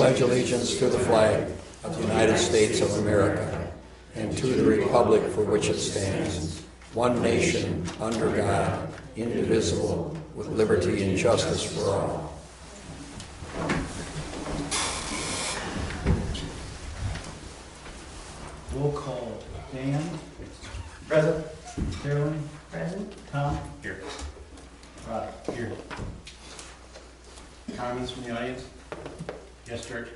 pledge allegiance to the flag of the United States of America and to the republic for which it stands, one nation, under God, indivisible, with liberty and justice for all. Roll call. Dan? Present. Carolyn? Present. Tom? Here. Rod? Here. Comments from the audience? Yes, George?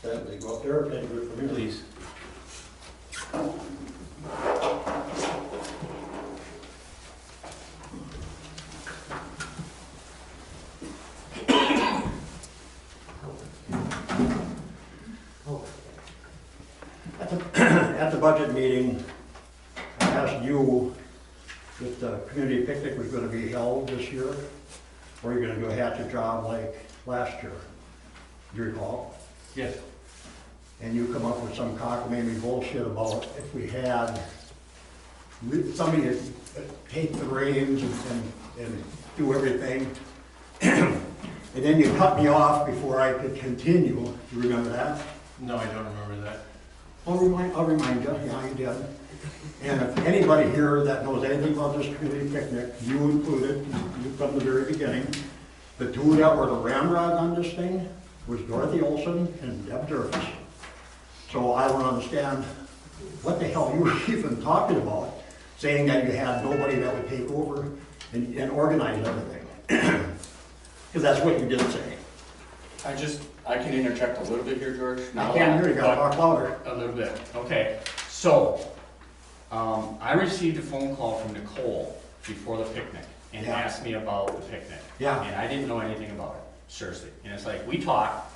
They go up there, and good for me. Please. At the budget meeting, I asked you if the community picnic was gonna be held this year, or you're gonna do a hatchet job like last year. Do you recall? Yes. And you come up with some cockamamie bullshit about if we had somebody to take the reins and do everything. And then you cut me off before I could continue. Do you remember that? No, I don't remember that. I'll remind you, yeah, you did. And if anybody here that knows anything about this community picnic, you included, you from the very beginning, the two that were the ramrods on this thing was Dorothy Olson and Deb Jervis. So I don't understand what the hell you were even talking about, saying that you had nobody that would take over and organize everything. Because that's what you did say. I can interject a little bit here, George. I can't hear you, gotta talk louder. A little bit, okay. So, I received a phone call from Nicole before the picnic and Yeah. asked me about the picnic. Yeah. And I didn't know anything about it, seriously. And it's like, we talked,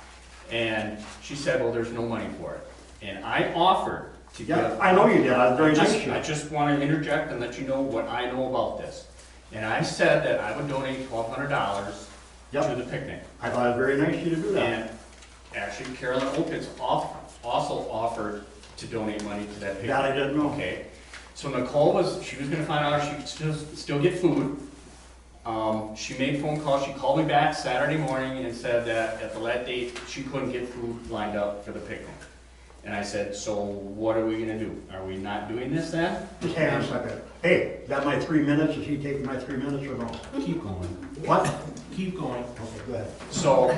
and she said, well, there's no money for it. And I offered to give. Yeah, I know you did, I was very nice to you. I just want to interject and let you know what I know about this. And I said that I would donate $1,200 Yep. to the picnic. I thought it was very nice of you to do that. And actually, Carolyn Opitz also offered to donate money to that picnic. That I didn't know. Okay, so Nicole she was gonna find out if she could still get food. She made phone calls, she called me back Saturday morning and said that at the last date, she couldn't get food lined up for the picnic. And I said, so what are we gonna do? Are we not doing this then? Just hang on a second. Hey, is that my 3 minutes? Is he taking my 3 minutes or no? Keep going. What? Keep going. Okay, go ahead. So,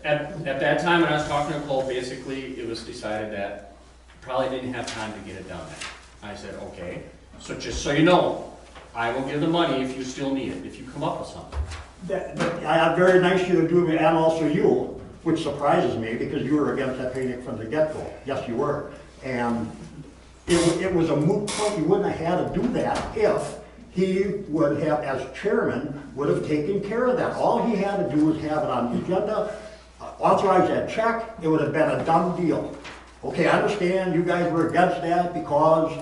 at that time, when I was talking to Nicole, basically, it was decided that probably didn't have time to get it done then. I said, okay, so just so you know, I will give the money if you still need it, if you come up with something. I'm very nice of you to do it, and also you, which surprises me, because you were against that picnic from the get-go. Yes, you were. And it was a moot point. You wouldn't have had to do that if he would have, as chairman, would have taken care of that. All he had to do was have it on the agenda, authorize that check, it would have been a done deal. Okay, I understand you guys were against that because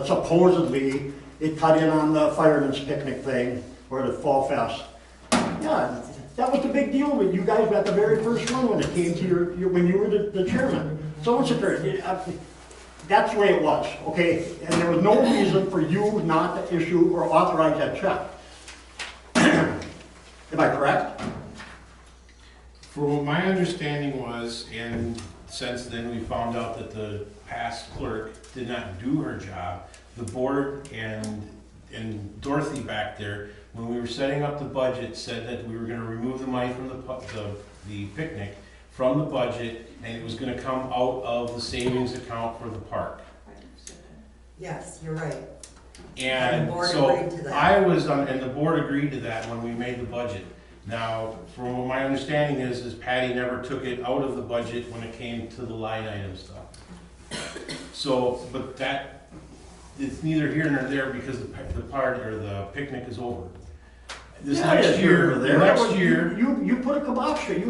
supposedly it cut in on the fireman's picnic thing, or the Fall Fest. Yeah, that was the big deal, but you guys were at the very first one when it came to when you were the chairman. Someone sit there, that's the way it was, okay? And there was no reason for you not to issue or authorize that check. Am I correct? For what my understanding was, and since then we found out that the past clerk did not do her job, the board and Dorothy back there, when we were setting up the budget, said that we were gonna remove the money from the picnic from the budget, and it was gonna come out of the savings account for the park. Yes, you're right. And the board so agreed to that. I was on, and the board agreed to that when we made the budget. Now, from what my understanding is Patty never took it out of the budget when it came to the line item stuff. So, but that, it's neither here nor there because the part or the picnic is over. This Yeah, next it's year, over the there. next year, You put a kibosh to it.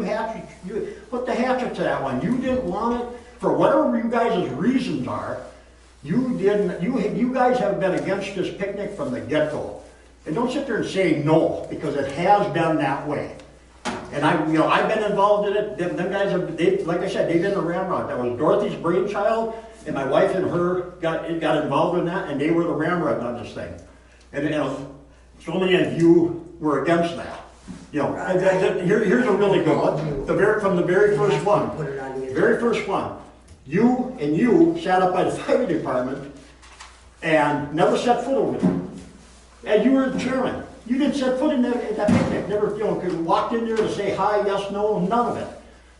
You put the hatchet to that one. You didn't want it, for whatever you guys' reasons are, you didn't, you guys have been against this picnic from the get-go. And don't sit there and say no, because it has been that way. And I've been involved in it. Them guys have, like I said, they've been the ramrod. That was Dorothy's brainchild, and my wife and her got involved in that, and they were the ramrod on this thing. And so many of you were against that. You know, here's a really good one, from the very first one. Put it on the agenda. Very first one, you sat up by the fire department and never set foot over there. And you were the chairman. You didn't set foot in that picnic, never, walked in there to say hi, yes, no, none of it.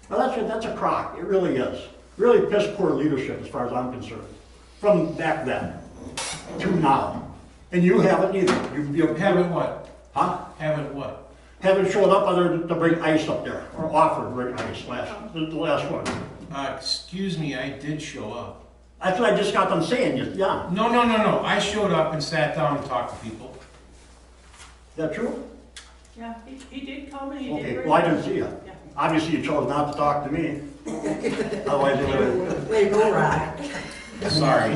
Well, that's a crock, it really is. Really piss poor leadership as far as I'm concerned, from back then to now. And you haven't either. You Haven't what? Huh? Haven't what? Haven't showed up other than to bring ice up there, or offered to bring ice the last one. Excuse me, I did show up. That's what I just got done saying, yeah. No. I showed up and sat down and talked to people. Is that true? Yeah, he did come and he did. Okay, bring- well, I didn't see you. Yeah. Obviously, you chose not to talk to me. Otherwise, you would Way to go, Rod. Sorry.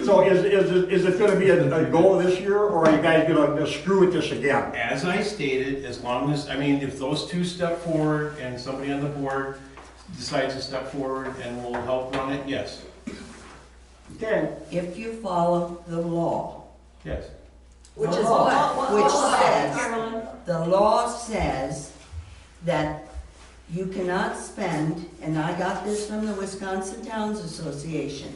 So is it gonna be a goal this year, or are you guys gonna screw with this again? As I stated, as long as, if those two step forward and somebody on the board decides to step forward and will help run it, yes. Okay, If you follow the law. Yes. Which The is law- what? Which Hold on, says, Carolyn. the law says that you cannot spend, and I got this from the Wisconsin Towns Association,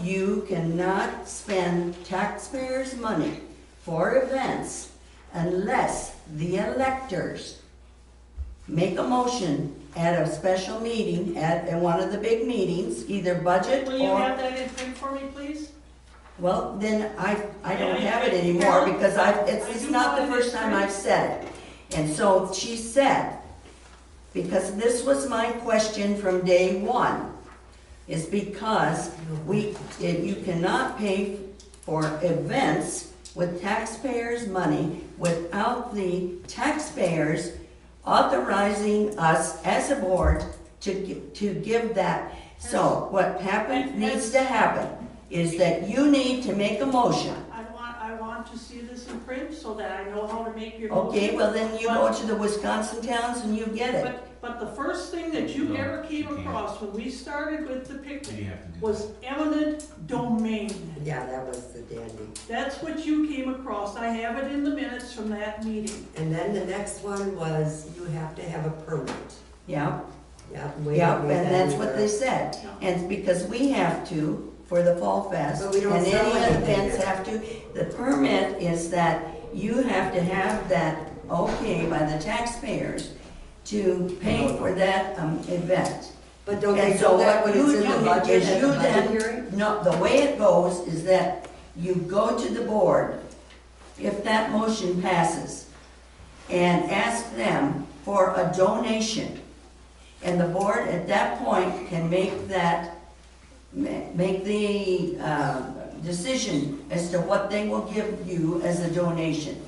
you cannot spend taxpayers' money for events unless the electors make a motion at a special meeting, at one of the big meetings, either budget Will you or... have that in print for me, please? Well, then I don't have it anymore because it's I do not the want it first time in I've said it. And so she said, because this was my question from day one, is because you cannot pay for events with taxpayers' money without the taxpayers authorizing us as a board to give that. So what needs to happen is that you need to make a motion. I want to see this in print so that I know how to make your Okay, motion. well then you go to the Wisconsin Towns and you get it. But the first thing that you No, ever came you can't. across when we started with the What do picnic you have to do? was eminent domain. Yeah, that was the dandy. That's what you came across. I have it in the minutes from that meeting. And then the next one was you have to have a permit. Yeah, Yep. yeah, and that's what they said. And because we have to for the Fall Fest, But we don't and sell any anything events there. have to, the permit is that you have to have that okay by the taxpayers to pay for that event. But don't they And so do that what when you it's in the do budget is at you the budget then, hearing? no, the way it goes is that you go to the board, if that motion passes, and ask them for a donation. And the board at that point can make the decision as to what they will give you as a donation.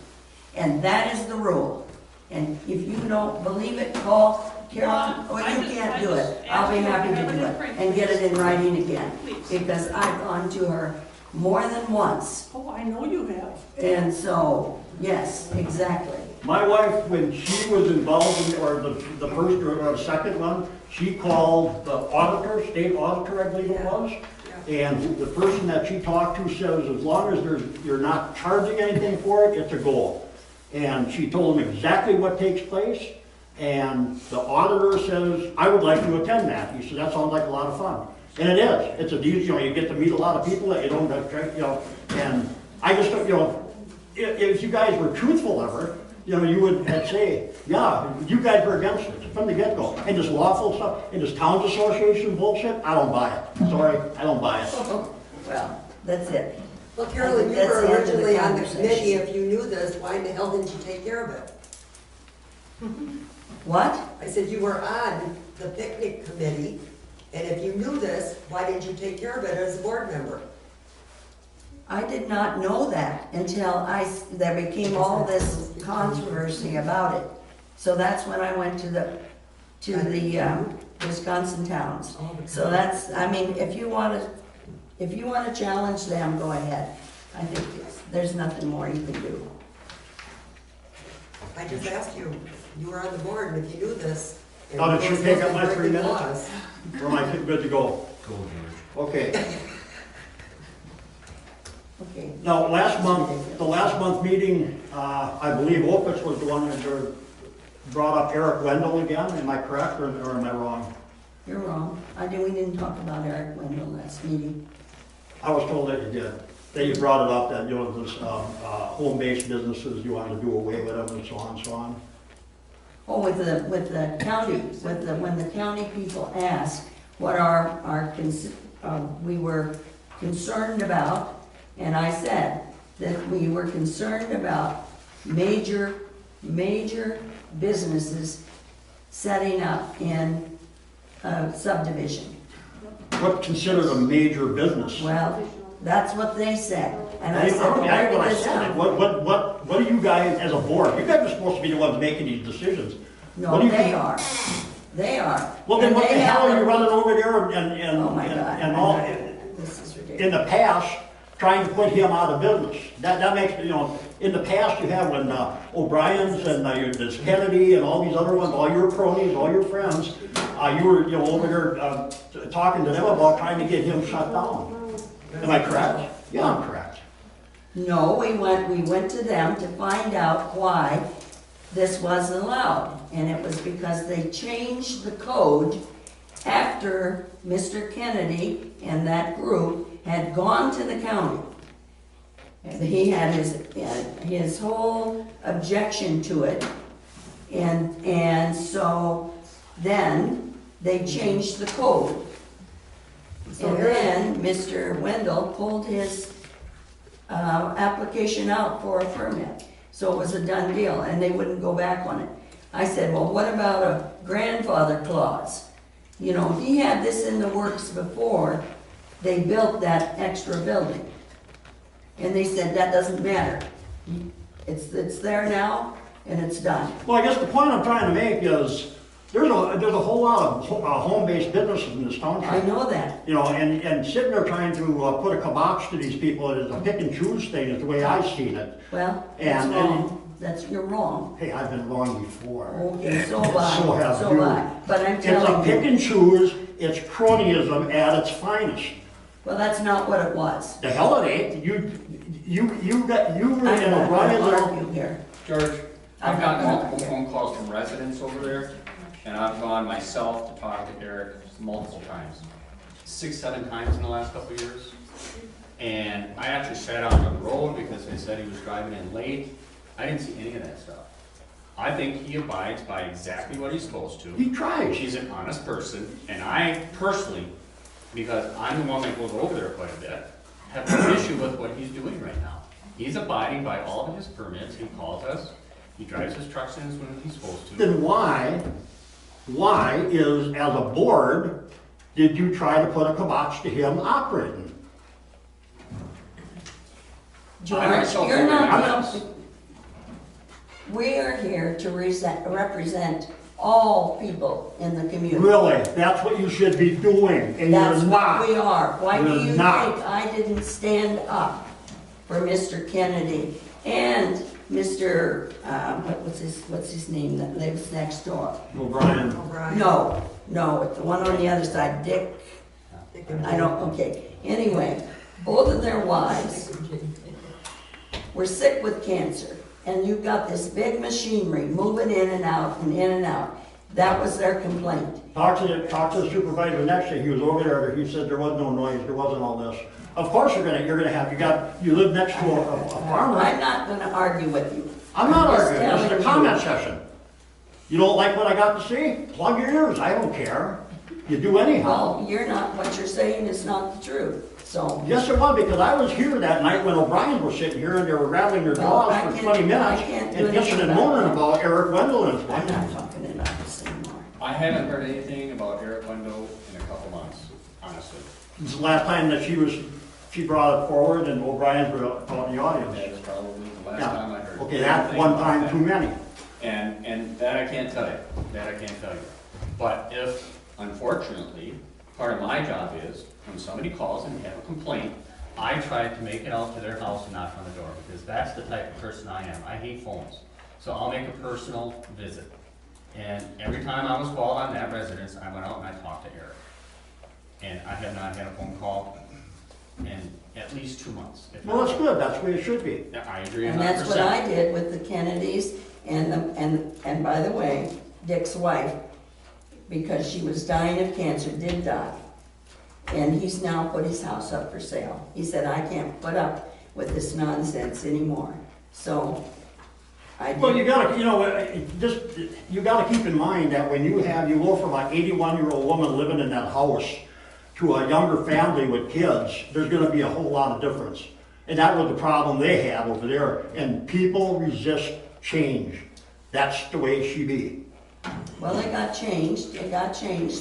And that is the rule. And if you don't believe it, call Carolyn, or you can't do it. I'll be happy to do it and get it in writing again. Because I've gone to her more than once. Oh, I know you have. And so, yes, exactly. My wife, when she was involved in, or the first or the second one, she called the auditor, state auditor, I believe it was. And the person that she talked to says, as long as you're not charging anything for it, it's a goal. And she told them exactly what takes place. And the auditor says, I would like to attend that. He said, that sounds like a lot of fun. And it is. It's a deal, you get to meet a lot of people that you don't, and I just, if you guys were truthful ever, you would say, yeah, you guys were against it from the get-go. And this lawful stuff, and this towns association bullshit, I don't buy it. Sorry, I don't buy it. Well, that's it. Well, Carolyn, you That's were the end of the originally on the conversation. committee. If you knew this, why in the hell didn't you take care of it? What? I said you were on the picnic committee, and if you knew this, why didn't you take care of it as a board member? I did not know that until there became all this controversy about it. So that's when I went to the Wisconsin Towns. So that's, if you want to challenge them, go ahead. I think there's nothing more you can do. I just asked you, you were on the board, and if you knew this. and Now, did you you were take supposed up to my 3 break the minutes? laws. Or am I good to go? Go, George. Okay. Okay, Now, the last month meeting, I believe Opus was the one that brought up Eric Wendell again, am I correct, or am I wrong? You're wrong. We didn't talk about Eric Wendell last meeting. I was told that you did, that you brought it up, that, you know, this, home-based businesses, you wanted to do away with them and so on and so on. Oh, with the county, when the county people asked what we were concerned about, and I said that we were concerned about major businesses setting up in a subdivision. What's considered a major business? Well, that's what they said, and I said, don't know where what I did this said. come? What do you guys, as a board, you guys are supposed to be the ones making these decisions. What No, do you they think? are. They are. Well, then And what the they hell have are you a- running over there and Oh, my God. and all, This is ridiculous. in the past, trying to put him out of business? That makes, you know, in the past, you have when O'Brien's and this Kennedy and all these other ones, all your cronies, all your friends, you were, you know, over there talking to them about trying to get him shut down. Am I correct? Yeah, I'm correct. No, we went to them to find out why this wasn't allowed. And it was because they changed the code after Mr. Kennedy and that group had gone to the county. And he had his whole objection to it. And so then they changed the code. And then Mr. Wendell pulled his application out for a permit. So it was a done deal, and they wouldn't go back on it. I said, well, what about a grandfather clause? You know, he had this in the works before they built that extra building. And they said, that doesn't matter. It's there now, and it's done. Well, I guess the point I'm trying to make is, there's a whole lot of home-based businesses in this township. I know that. You know, and sitting there trying to put a kibosh to these people is a pick and choose thing, is the way I've seen it. Well, that's And- wrong. You're wrong. Hey, I've been wrong before. Okay, so have I. So have So you. have I. But I'm It's a telling pick you, and choose, it's cronyism at its finest. well, that's not what it was. The hell it ain't. You were I'm in not O'Brien's. gonna argue here. George, I've I'm gotten not multiple gonna- phone calls from residents over there, and I've gone myself to talk to Eric multiple times. 6, 7 times in the last couple of years. And I actually sat out on the road because they said he was driving in late. I didn't see any of that stuff. I think he abides by exactly what he's supposed to. He tries. He's an honest person, and I personally, because I'm the one that goes over there quite a bit, have no issue with what he's doing right now. He's abiding by all of his permits, he calls us, he drives his trucks in when he's supposed to. Then why is, as a board, did you try to put a kibosh to him operating? George, myself you're voted not yes. the, we are here to represent all people in the community. Really, that's what you should be doing, and That's you're what we not. are. Why do You're you think not. I didn't stand up for Mr. Kennedy and Mr., what's his name that lives next door? O'Brien. O'Brien. No, the one on the other side, Dick, I don't, okay. Anyway, both of their wives were sick with cancer, and you've got this big machinery moving in and out and in and out. That was their complaint. Talk to the supervisor next to you, he was over there, he said there was no noise, there wasn't all this. Of course you're gonna have, you live next to a farmer. I'm not gonna argue with you. I'm not just arguing, this is telling a you. comment session. You don't like what I got to say? Plug your ears, I don't care. You do anyhow. Well, you're not, what you're saying is not the truth, so. Yes, it was, because I was here that night when O'Brien was sitting here and they were rattling their Well, I jaws for can't- 20 minutes I can't do and anything bitching and about moaning that. about Eric Wendell and his I'm wife. not talking about this anymore. I haven't heard anything about Eric Wendell in a couple months, honestly. This is the last time that she brought it forward and O'Brien were out in the audience. That is probably the last Yeah. time I heard. Okay, that's anything one about time that. too many. And that I can't tell you, that I can't tell you. But if, unfortunately, part of my job is, when somebody calls and they have a complaint, I try to make it out to their house and knock on the door, because that's the type of person I am. I hate phones. So I'll make a personal visit. And every time I was called on that residence, I went out and I talked to Eric. And I have not had a phone call in at least 2 months. if Well, not- that's good, that's the way it should be. Yeah, I agree And 100%. that's what I did with the Kennedys and by the way, Dick's wife, because she was dying of cancer, did die. And he's now put his house up for sale. He said, I can't put up with this nonsense anymore. So, I Well, you did, gotta, you know, just, you gotta keep in mind that when you go from an 81-year-old woman living in that house to a younger family with kids, there's gonna be a whole lot of difference. And that was the problem they have over there, and people resist change. That's the way it should be. well, it got changed,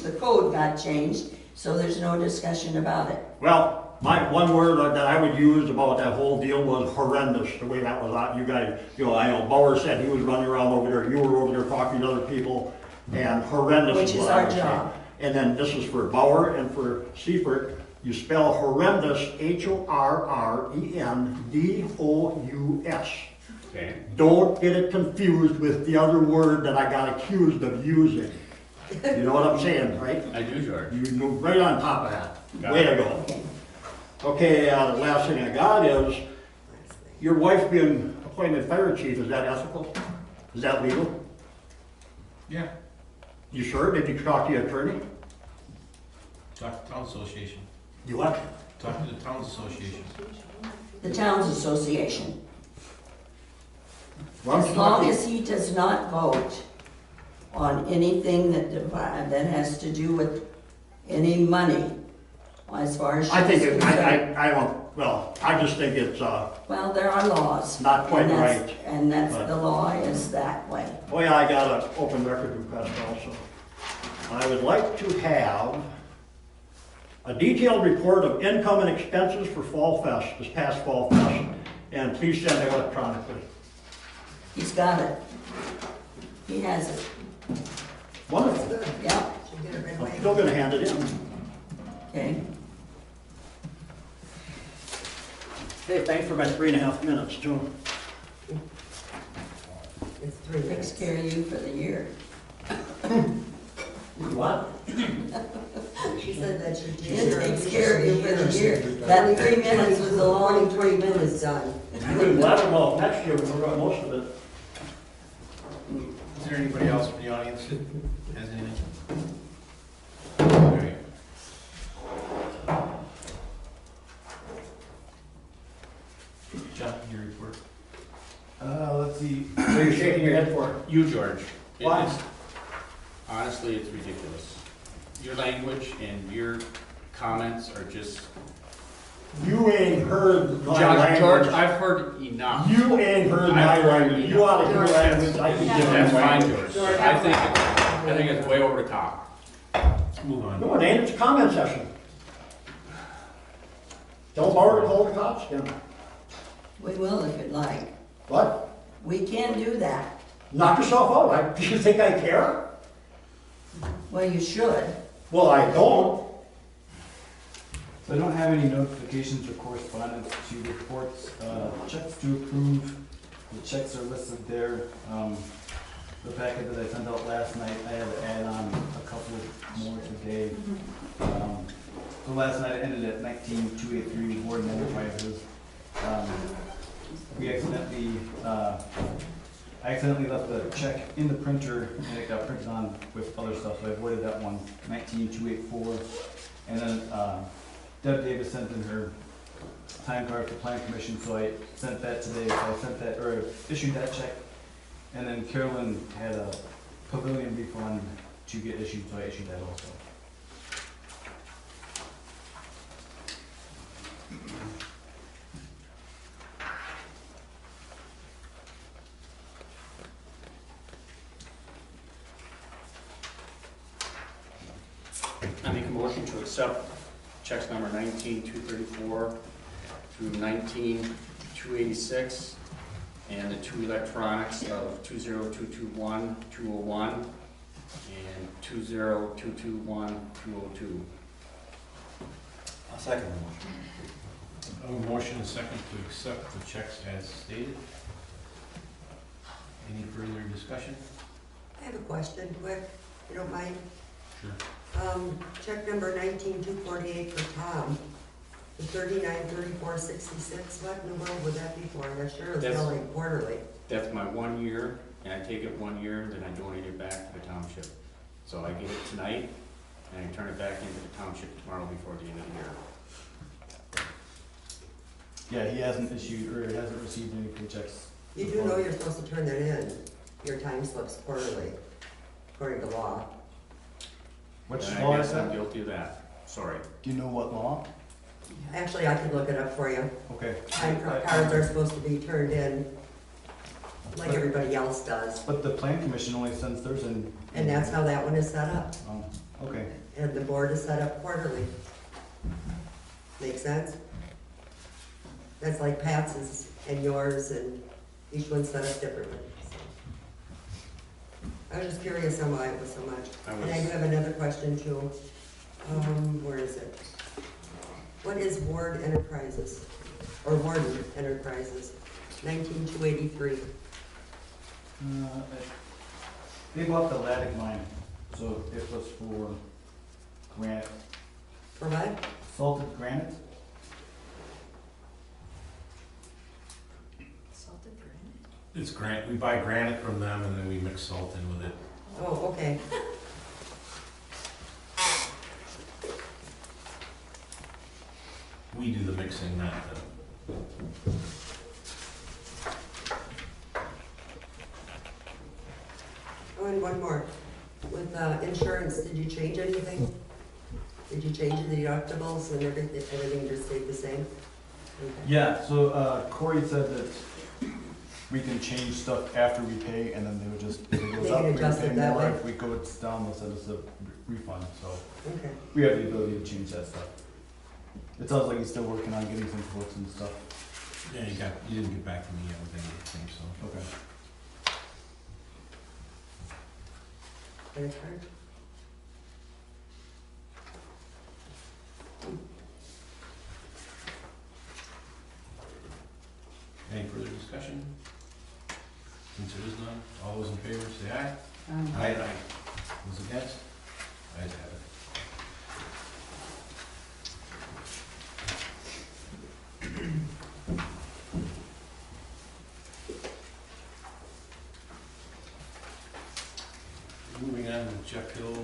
the code got changed, so there's no discussion about it. Well, my one word that I would use about that whole deal was horrendous, the way that was out. You guys, you know, I know Bauer said he was running around over there, you were over there talking to other people, and horrendous Which is what I our would say. job. And then this is for Bauer and for Seifert, you spell horrendous, Horrendous. Okay. Don't get it confused with the other word that I got accused of using. You know what I'm saying, right? I do, George. You moved right on top of that. Got Way it. to go. Okay. Okay, the last thing I got is, your wife being appointed fire chief, is that ethical? Is that legal? Yeah, You sure? Did you talk to your attorney? talk to town association, You what? talk to the town association. The Towns Association. Why don't As you long talk to- as he does not vote on anything that has to do with any money, as far as. I think, she's concerned. I don't, well, I just think it's, Well, there are laws. Not quite and that's- right, And that's, but- the law is that way. oh yeah, I got an open record request also. I would like to have a detailed report of income and expenses for Fall Fest, this past Fall Fest, and please send it electronically. He's got it. He has it. Wonderful. Good. Yeah, Should get it right I'm away. still gonna hand it in. okay. Hey, thanks for my 3.5 minutes too. It's 3 Takes minutes. care of you for the year. What? She said that she It takes care of you for the year. That 3 minutes was a long 3 2022 minutes. is done. Well, next year we'll run most of it. Is there anybody else from the audience that has anything? All right. John, your report. Let's see. So you're shaking your head for it? You, George. It Why? is- Honestly, it's ridiculous. Your language and your comments are just. You ain't heard my George, language. I've heard enough. You ain't heard my I've heard language. You ought to hear enough. language. I can give That's you fine, language. George. I think it's way over the top. Let's move on. No, it ain't. It's a comment session. Tell Barbara to call the cops then. We will if you'd like. What? We can do that. Knock yourself out. Do you think I care? Well, you should. Well, I don't. So I don't have any notifications or correspondence to reports, checks to approve. The checks are listed there. The packet that I sent out last night, I had to add on a couple more today. So last night it ended at 19,283 Warden Enterprises. I accidentally left the check in the printer and it got printed on with other stuff, so I avoided that one, 19,284. And then Deb Davis sent in her time card for Plan Commission, so I sent that today. So I sent that, or issued that check. And then Carolyn had a pavilion refund to get issued, so I issued that also. I make a motion to accept checks number 19,234 through 19,286 and the two electronics of 20221, 201 and 20221, 202. I'll second the motion. A motion and second to accept the checks as stated. Any further discussion? I have a question, quick, if you don't mind. Sure. Check number 19,248 for Tom. The 393466, what in the world would that be for? I'm not sure it's That's- billing quarterly. That's my 1 year, and I take it 1 year, then I donate it back to the township. So I get it tonight, and I turn it back into the township tomorrow before the end of the year. Yeah, he hasn't issued, or hasn't received any paychecks. You do know you're supposed to turn that in, your time slips quarterly, according to law. Which And law I is guess I'm that? guilty of that, sorry. Do you know what law? Actually, I could look it up for you. Okay. Time cards are supposed to be turned in like everybody else does, But the plan commission only sends theirs in. and that's how that one is set up. Oh, okay. And the board is set up quarterly. Make sense? That's like Pat's and yours, and each one's set up differently. I was just curious on why it was so much. And I do have another question too. Where is it? What is Ward Enterprises, or Warden Enterprises, 19283? They bought the Laddick line, so it was for granite, For what? salted granite. Salted granite. It's we buy granite from them and then we mix salt in with it. Oh, okay. We do the mixing, not the. Oh, and one more. With insurance, did you change anything? Did you change the deductibles and everything just stayed the same? Okay. Yeah, so Corey said that we can change stuff after we pay, and then they would just, if it goes They up, can we can adjust pay it that more. way? If we go down, they'll send us a refund, so Okay. we have the ability to change that stuff. It sounds like he's still working on getting some quotes and stuff. Yeah, you didn't get back to me yet with anything, so. Okay. Credit card? Any further discussion? Since there is none, all those in favor say aye. Um, Aye. Those against? Ayes have it. Moving on to Jeff Hill,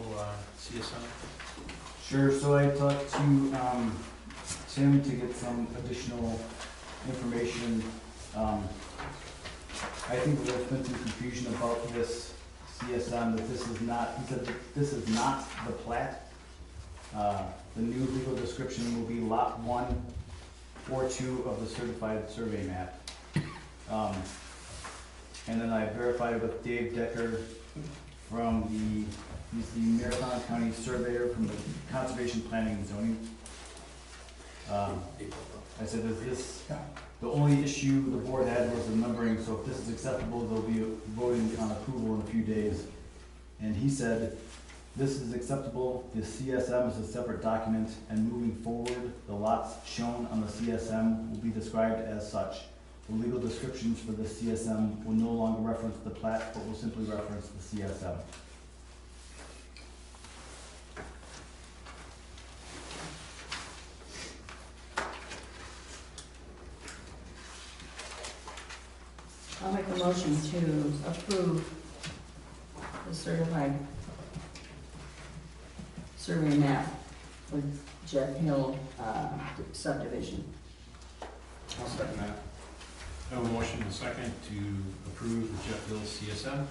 CSM. Sure, so I talked to Tim to get some additional information. I think there's been some confusion about this CSM, that this is not, he said that this is not the plat. The new legal description will be lot 1 or 2 of the certified survey map. And then I verified it with Dave Decker from he's the Marathon County Surveyor from the Conservation Planning and Zoning. I said, is this, the only issue the board had was the numbering, so if this is acceptable, they'll be voting on approval in a few days. And he said, this is acceptable, the CSM is a separate document, and moving forward, the lots shown on the CSM will be described as such. The legal descriptions for the CSM will no longer reference the plat, but will simply reference the CSM. I'll make a motion to approve the certified survey map for Jeff Hill subdivision. I'll second that. I have a motion and a second to approve the Jeff Hill CSM.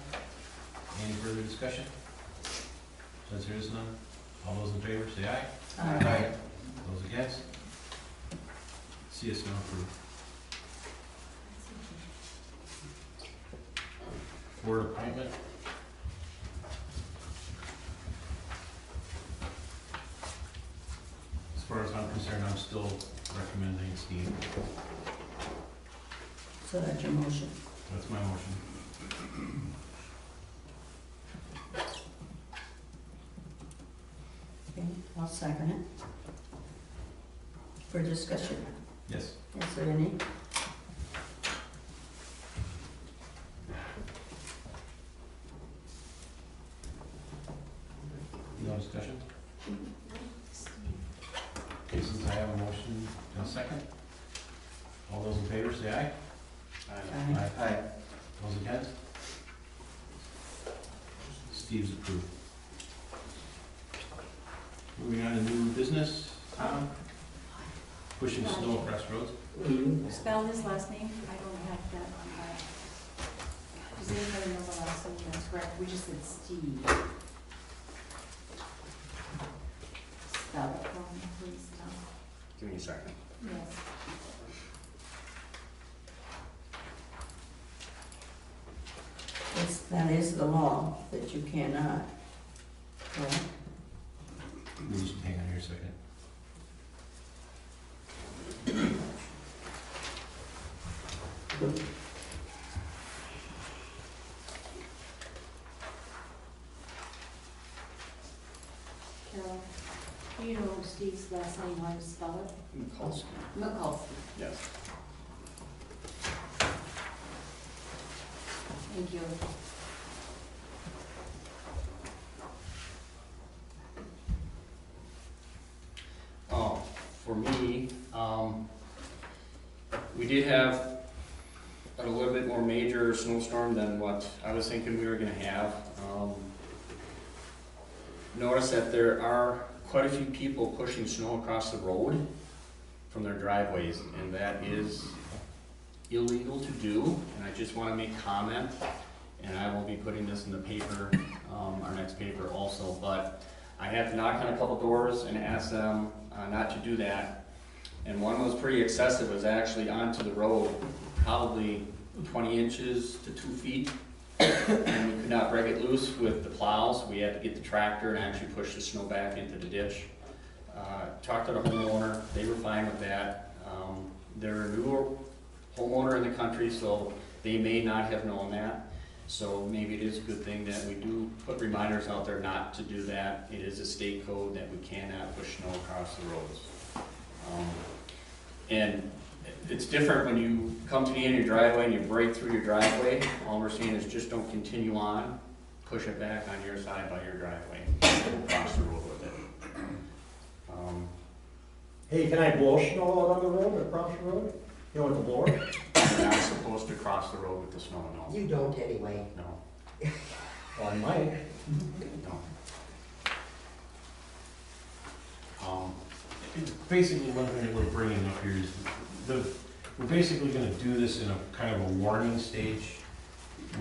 Any further discussion? Since there is none, all those in favor say aye. Aye. Those against? CSM approved. Board appointment. As far as I'm concerned, I'm still recommending Steve. So that's your motion. That's my motion. Okay, I'll second it. For discussion, Yes. is there any? No discussion? Okay, since I have a motion and a a second. All those in favor say aye. Aye. Those against? Steve's approved. Moving on to new business, Tom? Pushing snow across roads. Spell his last name, I don't have that on my, does anybody know the last name, that's correct, we just said Steve. Spell it for me, please, Tom. Give me a second. Yes. That is the law, that you cannot. Correct? We'll just hang on here a second. Carol, do you know Steve's last name, how to spell it? Mikulski. Mikulski. Yes. Thank you. Oh, for me, we did have a little bit more major snowstorm than what I was thinking we were gonna have. Notice that there are quite a few people pushing snow across the road from their driveways, and that is illegal to do, and I just wanna make comment, and I will be putting this in the paper, our next paper also, but I had to knock on a couple doors and ask them not to do that. And one was pretty excessive, it was actually onto the road, probably 20 inches to 2 feet. And we could not break it loose with the plows, we had to get the tractor and actually push the snow back into the ditch. Talked to the homeowner, they were fine with that. They're a newer homeowner in the country, so they may not have known that. So maybe it is a good thing that we do put reminders out there not to do that. It is a state code that we cannot push snow across the roads. And it's different when you come to the end of your driveway and you break through your driveway. All we're saying is just don't continue on, push it back on your side by your driveway, and cross the road with it. Hey, can I blow snow out on the road or across the road? You know, with the blower? You're not supposed to cross the road with the snow, no. You don't anyway. No, Well, I might. no. Basically, one thing that we're bringing up here is we're basically gonna do this in a kind of a warning stage.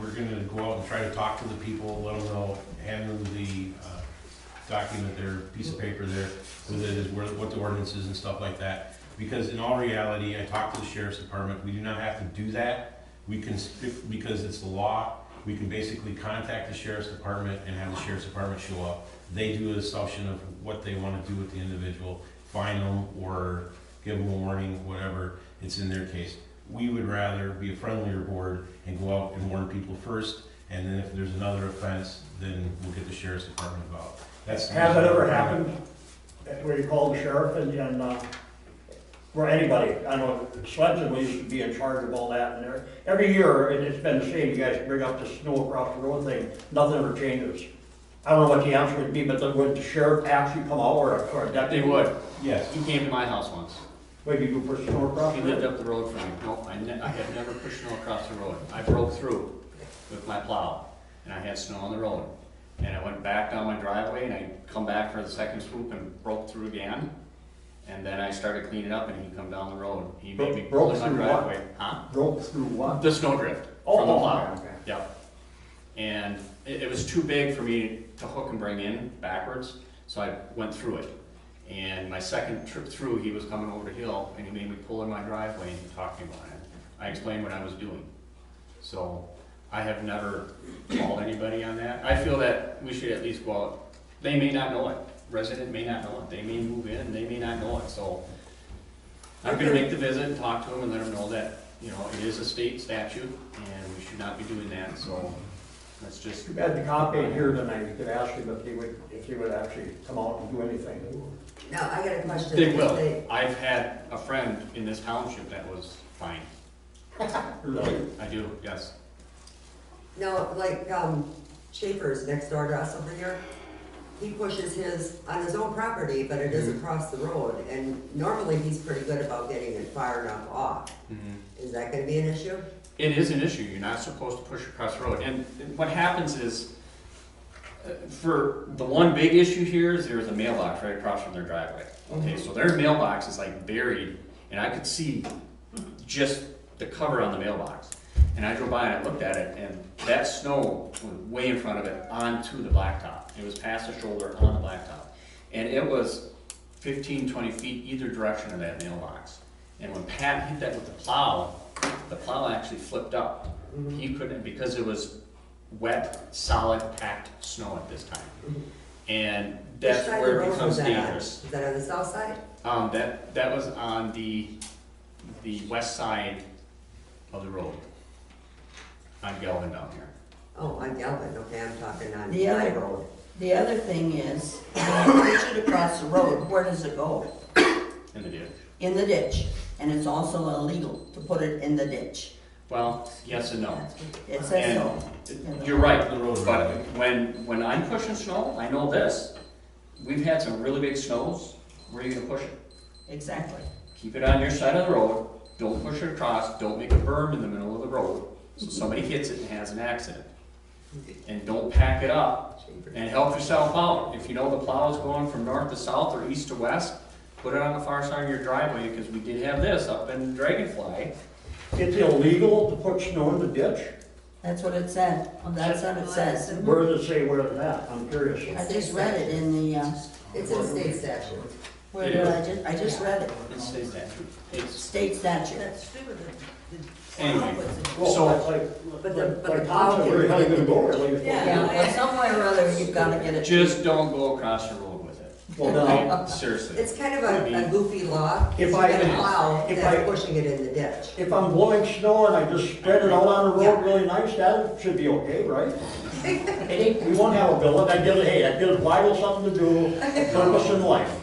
We're gonna go out and try to talk to the people, let them know, hand them the document there, piece of paper there, with it is what the ordinance is and stuff like that. Because in all reality, I talked to the sheriff's department, we do not have to do that. We can, because it's the law, we can basically contact the sheriff's department and have the sheriff's department show up. They do an assumption of what they wanna do with the individual, fine them or give them a warning, whatever, it's in their case. We would rather be a friendlier board and go out and warn people first, and then if there's another offense, then we'll get the sheriff's department involved. That's. Has that ever happened, where you call the sheriff and or anybody? I know Swenson used to be in charge of all that, and every year, and it's been the same, you guys bring up the snow across the road thing, nothing ever changes. I don't know what the answer would be, but would the sheriff actually come out or a deputy? They would. Yes. He came to my house once. What, you do push snow across He the lived road? up the road from me. Nope, I had never pushed snow across the road. I broke through with my plow, and I had snow on the road. And I went back down my driveway, and I come back for the second swoop and broke through again. And then I started cleaning up, and he come down the road. He made me pull in my Broke through what? driveway. Huh? Broke through what? The snowdrift Oh, from the oh, plow. okay. Yep. And it was too big for me to hook and bring in backwards, so I went through it. And my second trip through, he was coming over the hill, and he made me pull in my driveway, and he talked to me about it. I explained what I was doing. So I have never called anybody on that. I feel that we should at least go out. They may not know it. Resident may not know it. They may move in, they may not know it. So I'm gonna make the visit and talk to them and let them know that, you know, it is a state statute, and we should not be doing that, so let's just. Too bad the cop ain't here tonight, you could ask him if he would actually come out and do anything. Now, I got a question. They will. I've had a friend in this township that was fine. Really? I do, yes. Now, like, Schaefer's next door to us over here, he pushes his on his own property, but it is across the road, and normally he's pretty good about getting it far enough off. Is that gonna be an issue? It is an issue, you're not supposed to push across the road, and what happens is, for the one big issue here is there's a mailbox right across from their driveway. Okay, so their mailbox is like buried, and I could see just the cover on the mailbox. And I drove by and I looked at it, and that snow was way in front of it onto the blacktop. It was past the shoulder on the blacktop. And it was 15, 20 feet either direction of that mailbox. And when Pat hit that with the plow actually flipped up. He couldn't, because it was wet, solid, packed snow at this time. And that's Which side where of the it road becomes was that on? dangerous. Is that on the south side? That was on the west side of the road. On Galvin down here. Oh, on Galvin, okay, I'm talking on The my other- road. The other thing is, when you push it across the road, where does it go? In the ditch. In the ditch. And it's also illegal to put it in the ditch. Well, yes and no. It says so. You're right, but when I'm pushing snow, I know this. We've had some really big snows. Where are you gonna push it? Exactly. Keep it on your side of the road. Don't push it across. Don't make a berm in the middle of the road so somebody hits it and has an accident. And don't pack it up and help yourself out. If you know the plow is going from north to south or east to west, put it on the far side of your driveway, because we did have this up in Dragonfly. It's illegal to put snow in the ditch? That's what it said. That's what it says. Where does it say where it's at? I'm curious. I just read it in the, It's in state statute. where did I just read it. It says that. It's, State statute. anyway, Well, so, that's like, But the like plow Thompson, where the hell you gonna go? Really? Yeah, but somewhere or other, you've gotta get it. just don't go across the road with it. Well, now, Seriously. It's kind of a goofy law. If You I- got a plow if that's I- pushing it in the ditch. if I'm blowing snow and I just spread it out on the road really nice, that should be okay, right? We won't have a bill, that gives, hey, that gives Bible something to do, purpose in life.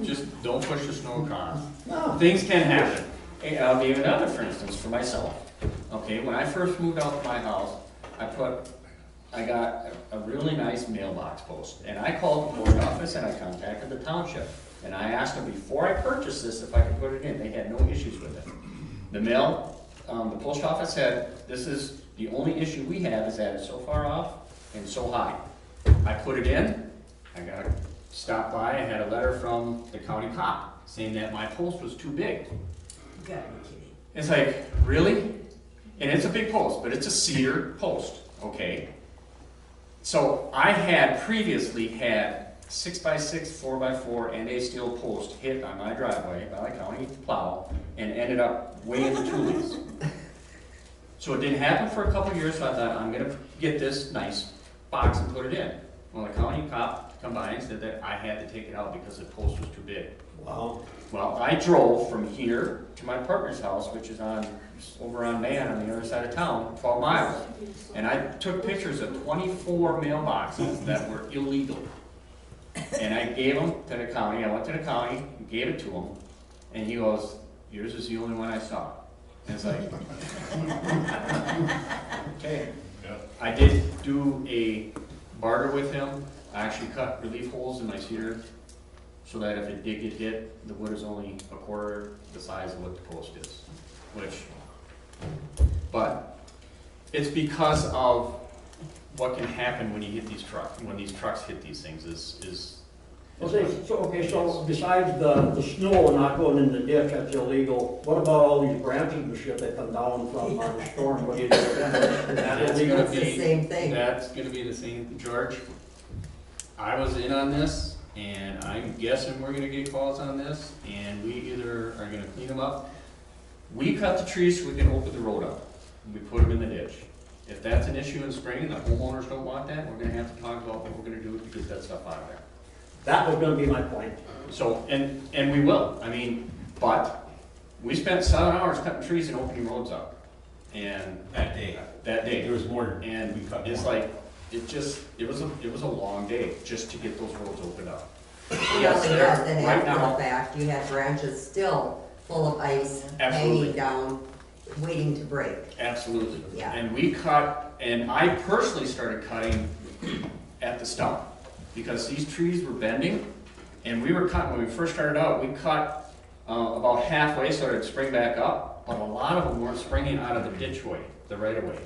Just don't push the snow across. No. Things can happen. And I'll give you another, for instance, for myself. Okay, when I first moved out of my house, I got a really nice mailbox post. And I called the post office and I contacted the township. And I asked them before I purchased this if I could put it in. They had no issues with it. The post office said, this is, the only issue we have is that it's so far off and so high. I put it in, I got stopped by, I had a letter from the county cop saying that my post was too big. You gotta be kidding. It's like, really? And it's a big post, but it's a cedar post, okay? So I had previously had 6x6, 4x4, and a steel post hit on my driveway by the county plow and ended up way in the tulies. So it didn't happen for a couple years, so I thought, I'm gonna get this nice box and put it in. Well, the county cop come by and said that I had to take it out because the post was too big. Wow. Well, I drove from here to my partner's house, which is over on Man on the other side of town, 12 miles. And I took pictures of 24 mailboxes that were illegal. And I gave them to the county. I went to the county, gave it to him, and he goes, yours is the only one I saw. And it's like, okay. I did do a barter with him. I actually cut relief holes in my cedar so that if it did get hit, the wood is only a quarter the size of what the post is, but it's because of what can happen when you hit these trucks, when these trucks hit these things So besides the snow not going in the ditch, that's illegal, what about all these branches and shit that come down from the storm? What do you do with them? Is that That's illegal? gonna It's the same thing. That's gonna be the same, George. I was in on this, and I'm guessing we're gonna get calls on this, and we either are gonna clean them up. We cut the trees so we can open the road up, and we put them in the ditch. If that's an issue in spring and the homeowners don't want that, we're gonna have to talk about what we're gonna do to get that stuff out of there. That was gonna be my point. So, and we will, I mean, but we spent 7 hours cutting trees and opening roads up. And That day. there was more. And We cut it's more. like, it was a long day just to get those roads opened up. Not Yes, only they're- that, then right after now- the fact, you had branches still full of ice Absolutely. hanging down, waiting to break. Absolutely. Yeah. And we cut, and I personally started cutting at the stump, because these trees were bending, and we were cutting, when we first started out, we cut about halfway so it'd spring back up, but a lot of them weren't springing out of the ditch way, the right of way.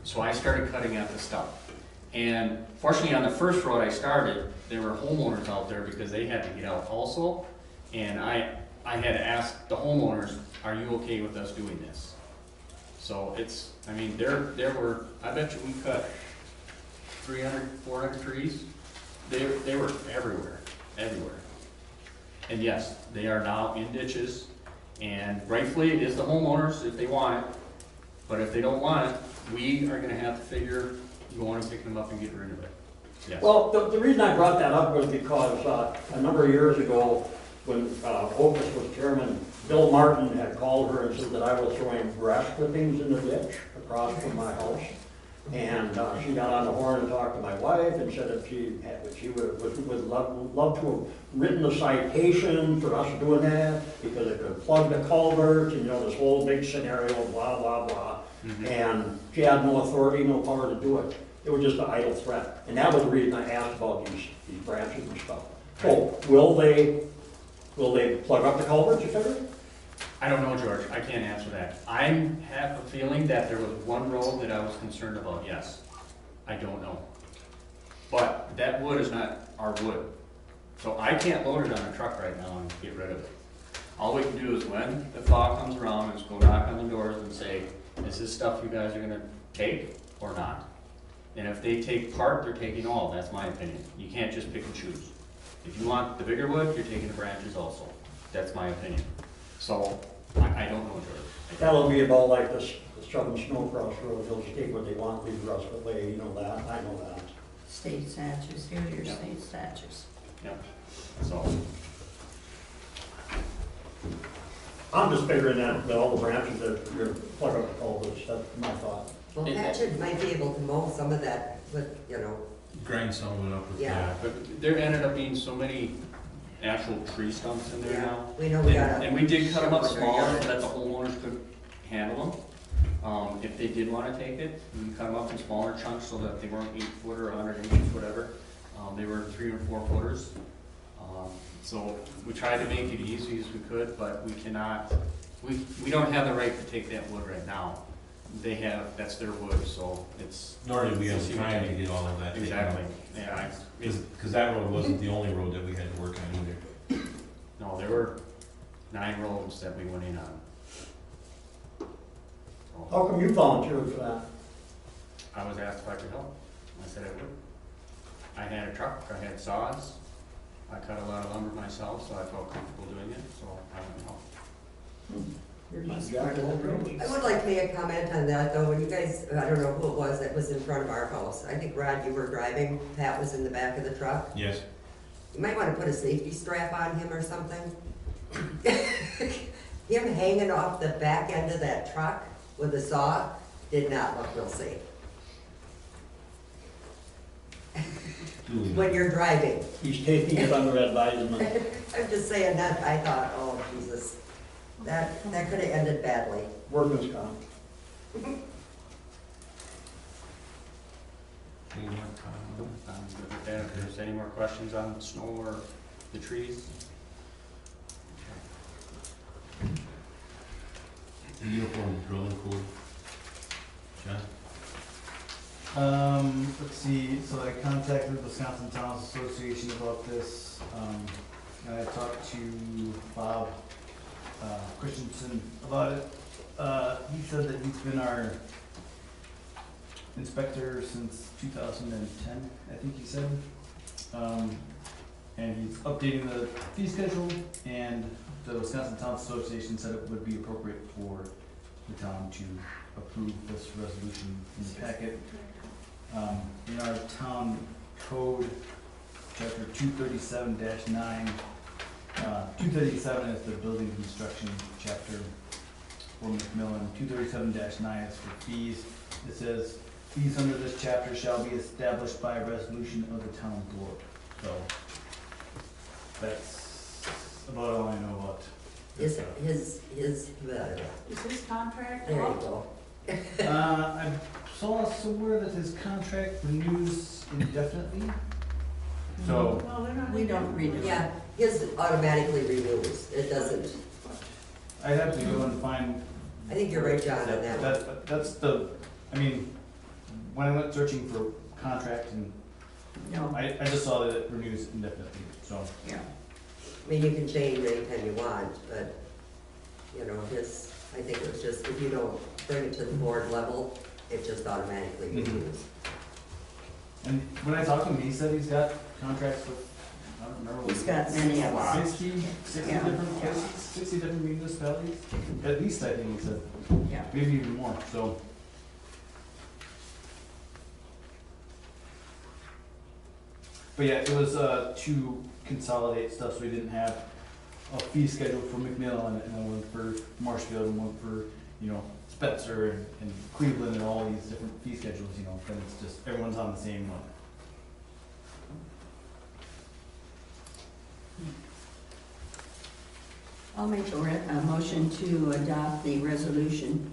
So I started cutting at the stump. And fortunately, on the first road I started, there were homeowners out there because they had to get out also. And I had asked the homeowners, are you okay with us doing this? So it's, I mean, there were, I bet you we cut 300, 400 trees. They were everywhere, everywhere. And yes, they are now in ditches, and rightfully it is the homeowners if they want it. But if they don't want it, we are gonna have to figure going and picking them up and getting rid of it. Yes. Well, the reason I brought that up was because a number of years ago, when Opus was chairman, Bill Martin had called her and said that I was throwing grass clippings in the ditch across from my house. And she got on the horn and talked to my wife and said that she would love to have written a citation for us doing that because it could plug the culvert and, you know, this whole big scenario, blah, blah, blah. Mhm. And she had no authority, no power to do it. It was just an idle threat. And that was the reason I asked about these branches and stuff. So will they plug up the culverts, you figure? I don't know, George, I can't answer that. I have a feeling that there was one road that I was concerned about, yes. I don't know. But that wood is not our wood. So I can't load it on a truck right now and get rid of it. All we can do is when the thaw comes around, is go knock on the doors and say, is this stuff you guys are gonna take or not? And if they take part, they're taking all, that's my opinion. You can't just pick and choose. If you want the bigger wood, you're taking the branches also. That's my opinion. So, I don't know, George. That'll be about like this shoving snow across the road. They'll just take what they want, leave the rest of the way, you know that, I know that. State statutes, here are your Yeah. state statutes. Yeah, so, I'm just figuring that all the branches that you're gonna plug up the culverts, that's my thought. Well, Patchen might be able to mow some of that with, you know, Grind some of it up with Yeah. yeah, but there ended up being so many actual tree stumps in there now. we know we gotta. And we did cut them up shovel their smaller yard. so that the homeowners could handle them. If they did wanna take it, we cut them up in smaller chunks so that they weren't 8 foot or 100 inches, whatever. They were 3 or 4 footers. So we tried to make it easy as we could, but we cannot, we don't have the right to take that wood right now. They have, that's their wood, so it's. Nor did we have it's- time to get all of that taken out. Exactly, yeah, Because that road wasn't the only road that we had to work on either. no, there were 9 roads that we went in on. So, How come you volunteered for that? I was asked if I could help, I said I would. I had a truck, I had saws, I cut a lot of lumber myself, so I felt comfortable doing it, so I went and helped. You're just jack of all trades. I would like to make a comment on that, though, when you guys, I don't know who it was that was in front of our house. I think, Rod, you were driving, Pat was in the back of the truck. Yes. You might want to put a safety strap on him or something. Him hanging off the back end of that truck with a saw did not look real safe when you're driving. He's taking it under advisement. I'm just saying that, I thought, oh, Jesus, that could have ended badly. Workman's comp. Any more comments? Good with that. If there's any more questions on snow or the trees? The uniform drilling code. John? Let's see, so I contacted the Wisconsin Towns Association about this. And I talked to Bob Christensen about it. He said that he's been our inspector since 2010, I think he said. And he's updating the fee schedule, and the Wisconsin Towns Association said it would be appropriate for the town to approve this resolution in the packet. In our town code, chapter 237-9, 237 is the building construction chapter for McMillan. 237-9 is for fees. It says, fees under this chapter shall be established by a resolution of the town board. So, that's about all I know about. His, Is his contract there you up? go. I saw somewhere that his contract renews indefinitely. So, Well, they're not. We don't read it. Yeah, his automatically renews, it doesn't. I'd have to go and find. I think you're right, John, on that one. That's the, I mean, when I went searching for contract and No, I just saw that it renews indefinitely, so. yeah. I mean, you can change anytime you want, but, you know, his, I think it was just, if you don't bring it to the board level, it just automatically Mhm. renews. And when I talked to him, he said he's got contracts with, I don't remember. what He's got many of them. 60 Yeah. different places, 60 different municipalities, at least I think he said, Yeah. maybe even more, so. But yeah, it was, to consolidate stuff, so we didn't have a fee schedule for McMillan and one for Marshfield and one for, you know, Spencer and Cleveland and all these different fee schedules, you know, then it's just, everyone's on the same one. I'll make a motion to adopt the resolution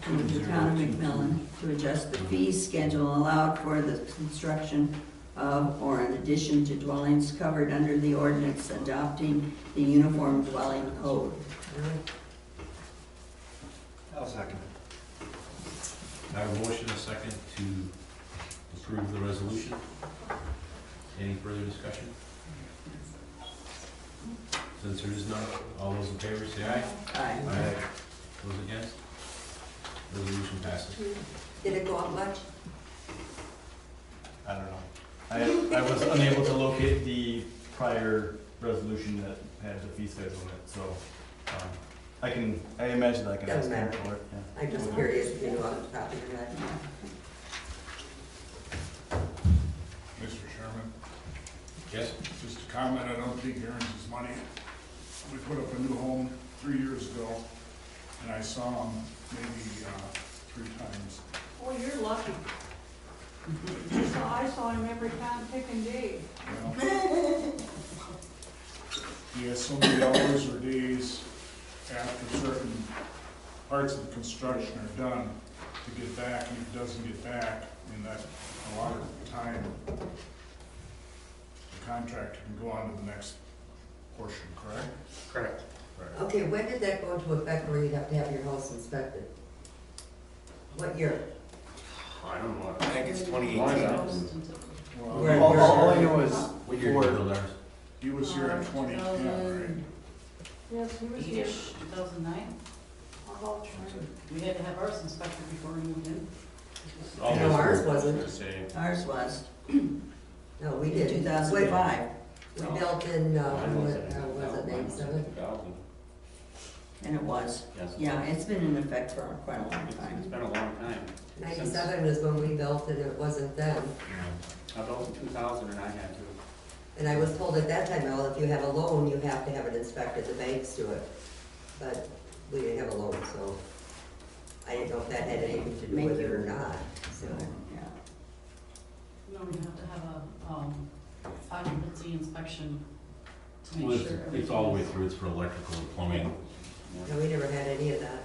to the town of McMillan to adjust the fee schedule allowed for the construction of or in addition to dwellings covered under the ordinance adopting the Uniform Dwelling Code. I'll second. I have a motion, a second, to approve the resolution. Any further discussion? Since there is none, all those in favor say aye. Aye. Those against? Resolution passes. Did it go up much? I don't know. I was unable to locate the prior resolution that had the fee schedule in it, so, I imagine that I can ask Doesn't him matter. for it, yeah. I'm just curious if you knew off the top of your head. Mr. Chairman, Yes? just a comment, I don't think he earns his money. We put up a new home 3 years ago, and I saw him maybe 3 times. Oh, you're lucky. I saw him every time, picking day. You know? He has so many hours or days after certain parts of the construction are done to get back, and if he doesn't get back, in that a lot of the time, the contractor can go on to the next portion, correct? Correct. Okay, when did that go into effect where you'd have to have your house inspected? What year? I don't know. I think it's 2018. Where- All I know is, What year did you build ours? He was here in 2010, right? Yes, he was here. 2009. About trying. We had to have ours inspected before we moved in. No, ours wasn't. Ours was No, we in did. 2005, We built in, was it 97? and it was. Yes. Yeah, it's been in effect for quite a long It's time. been a long time. 97 is when we built it, it wasn't then. I built in 2000 and I had to. And I was told at that time, well, if you have a loan, you have to have it inspected, the banks do it. But we didn't have a loan, so I didn't know if that had anything to do with it or not, so. Yeah. No, we have to have a occupancy inspection to Well, make sure. it's all the way everything's- through, it's for electrical and plumbing. No, we never had any of that.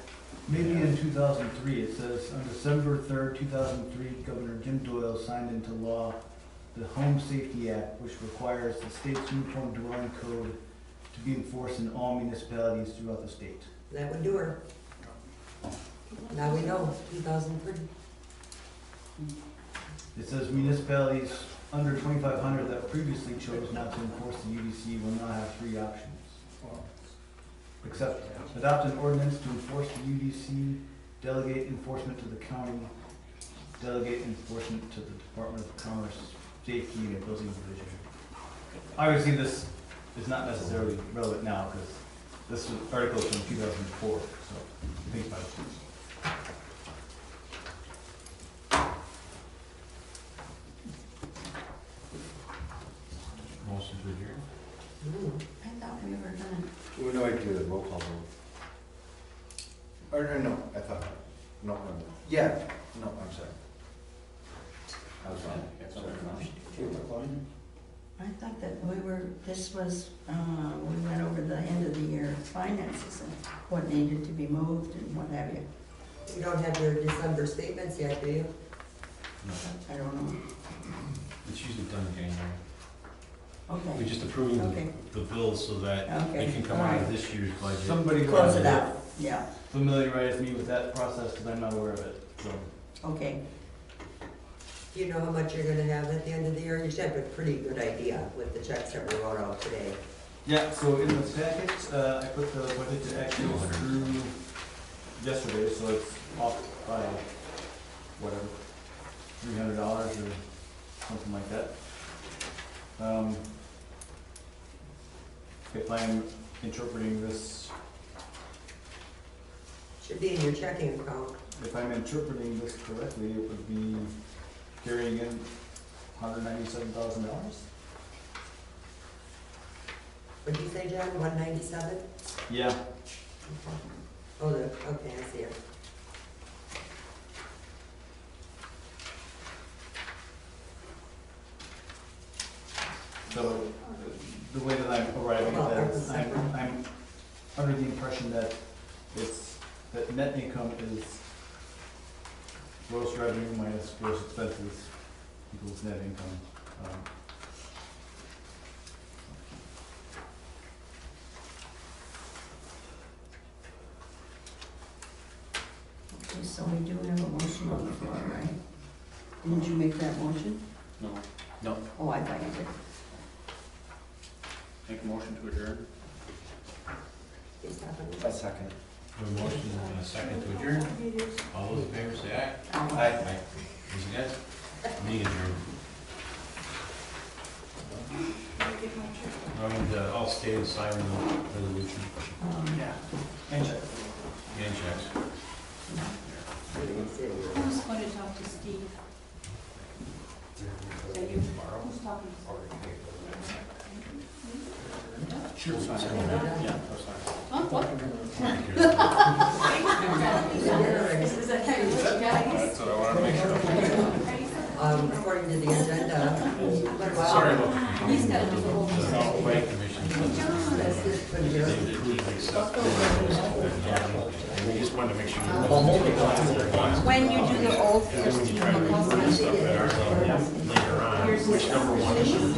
maybe in 2003, it says, on December 3rd, 2003, Governor Jim Doyle signed into law the Home Safety Act, which requires the state's uniform dwelling code to be enforced in all municipalities throughout the state. That would do her. Now we know, 2003. It says municipalities under 2,500 that previously chose not to enforce the UDC will now have 3 options. Except adopt an ordinance to enforce the UDC, delegate enforcement to the county, delegate enforcement to the Department of Commerce, Safety and Building Division. Obviously, this is not necessarily relevant now because this article is from 2004, so think about it. Motion to adjourn? I thought we were gonna, We know I do the roll call vote. Or no, I thought, no. Yeah, no, I'm sorry. I was wrong. That's all right. I thought that we were, this was, we went over the end of the year finances and what needed to be moved and what have you. You don't have your December statements yet, do you? I don't know. It's usually done in January. Okay. We're just approving Okay. the bills so that Okay. it can come out of this year's budget. Somebody who Close has it out, yeah, familiarized me with that process, because I'm not aware of it, so. okay. Do you know how much you're gonna have at the end of the year? You should have a pretty good idea with the checks that we wrote out today. Yeah, so in the packet, I put the budget to actuals through yesterday, so it's off by, whatever, $300 or something like that. If I'm interpreting this, Should be in your checking account. if I'm interpreting this correctly, it would be carrying in $197,000? What'd you say, John, 197? Yeah. Oh, okay, I see it. So, the way that I'm arriving at that is, I'm under the impression that that net income is gross revenue minus gross expenses equals net income. Okay, so we do have a motion on the floor, right? Didn't you make that motion? No. No. Oh, I thought you did. Make a motion to adjourn? Please have A second. A motion and a second to adjourn. All those in favor say aye. Aye. Those against? Meeting adjourned. I'll stay and sign the resolution Yeah. And check. and checks. Who's going to talk to Steve? Is that you? Who's talking to Steve? Sure. Yeah, that's fine. Huh, what? Is that kind of what you got? That's what I wanted to make sure. According to the agenda. Sorry about He's got to do the whole. the Plan Commission. They approved accept. We just wanted to make sure. When you do the oath for Steve McCoskey, Later on, which number one is number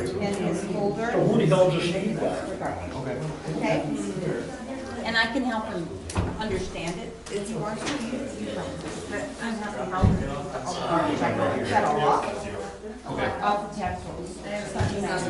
three? and his folder. So who the hell is Steve? Okay? And I can help him understand it if he wants to. But I'm not the help. I've got a lot. Okay. All the tax rolls. I have something else.